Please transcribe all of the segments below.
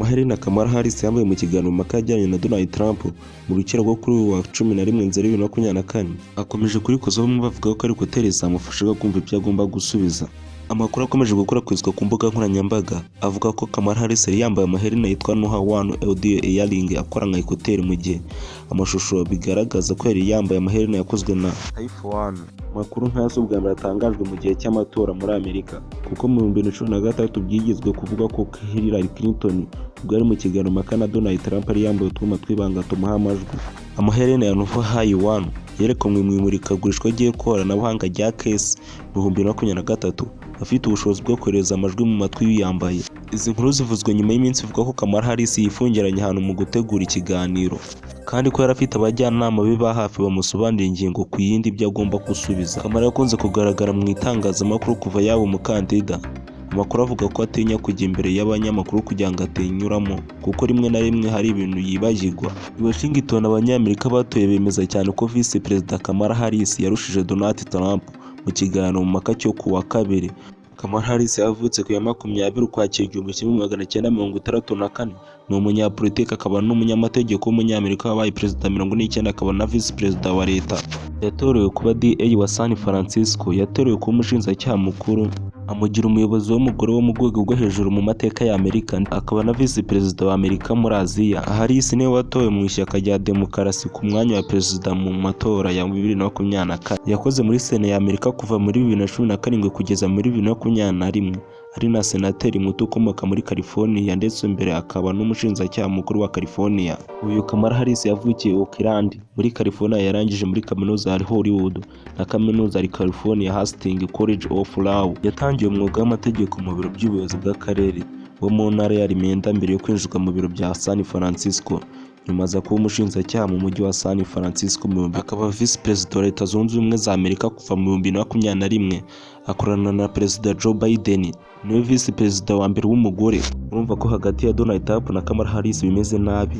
Amaherena Kamala Harris yambaye mu kiganiro mpaka yajyanye na Donald Trump mu rukera rwo kuri uyu wa 11 Nzeri 2024 akomeje kurikozaho bamwe bavuga ko ari hoteli zamufashaga kumva ibyo agomba gusubiza. Amakuru akomeje gukwirakwizwa ku mbuga nkoranyambaga avuga ko Kamala Harris yari yambaye amaherena yitwa Noha One Audio Earring akora nka ekuteri, mu gihe amashusho bigaragaza ko yari yambaye amaherena yakozwe na iPhone. Amakuru nk'aya si ubwa mbere atangajwe mu gihe cy'amatora muri Amerika, kuko mu 2016 byigizwe kuvuga ko Hillary Clinton ubwo ari mu kiganiro mpaka na Donald Trump yari yambaye utwuma tw'ibanga tumuha amajwi. Amaherena ya Noha One yerekanwe mu imurikagurishwa ry'ikoranabuhanga rya Case mu 2023 afite ubushobozi bwo kohereza amajwi mu matwi y'uyambaye. Izi nkuru zivuzwe nyuma y'iminsi ivuga ko Kamala Harris yifungiranye ahantu mu gutegura ikiganiro, kandi ko yari afite abajyanama be ba hafi bamusobanurira ingingo ku yindi ibyo agomba gusubiza. Kamala yakunze kugaragara mu itangazamakuru kuva yaba umukandida. Amakuru avuga ko atinya kujya imbere y'abanyamakuru kugira ngo atinyuramo, kuko rimwe na rimwe hari ibintu yibagirwa. I Washington abanyamerika batoye bemeza cyane ko Vice Perezida Kamala Harris yarushije Donald Trump mu kiganiro mu maka cyo ku wa kabiri. Kamala Harris yavutse ku ya 20 Ukwakira 1964, ni umunyapolitiki akaba n'umunyamategeko w'umunyamerika wabaye perezida 49 akaba na Vice Perezida wa leta. Yatorewe kuba DA wa San Francisco, yatorewe kuba umushinjacyaha mukuru, amugira umuyobozi w'umugore wo mu rwego rwo hejuru mu mateka ya Amerika, akaba na Vice Perezida wa Amerika muri Aziya. Harris niwe watowe mu ishyaka rya demokarasi ku mwanya wa perezida mu matora ya 2024. Yakoze muri Sena ya Amerika kuva muri 2017 kugeza muri 2021, ari na senateri muto ukomoka muri California, ndetse mbere akaba n'umushinjacyaha mukuru wa California. Uyu Kamala Harris yavukiye Oakland muri California, yarangije muri kaminuza ya Hollywood na kaminuza ya California Hastings College of Law. Yatangiye umwuga w'amategeko mu biro by'ubuyobozi bw'akarere bo mu ntara ya Rimenda mbere yo kwinjizwa mu biro bya San Francisco. Nyuma aza kuba umushinjacyaha mu mujyi wa San Francisco, akaba Vice Perezida wa Leta Zunze Ubumwe za Amerika kuva mu 2021, akorana na Perezida Joe Biden, niwe Vice Perezida wa mbere w'umugore. Urumva ko hagati ya Donald Trump na Kamala Harris bimeze nabi.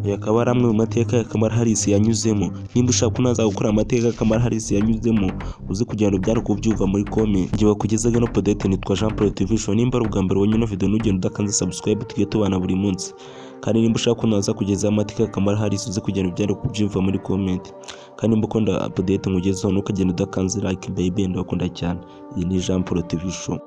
Yakaba ari amwe mu mateka ya Kamala Harris yanyuzemo. Nimba ushaka kunaza gukora amateka Kamala Harris yanyuzemo, uzi kugira ngo byari kubyumva muri comment. Ngiye bakugezaga no update, nitwa Jean Paul TV Show. Nimba ari ubwa mbere wonyine video ntugende udakanze subscribe, tujye tubana buri munsi. Kandi nimba ushaka kunaza kugeza amateka ya Kamala Harris, uzi kugira ngo byari kubyumva muri comment. Kandi nimba ukunda update nkugezaho ntukagende udakanze like baby, ndakunda cyane. Iyi ni Jean Paul TV Show.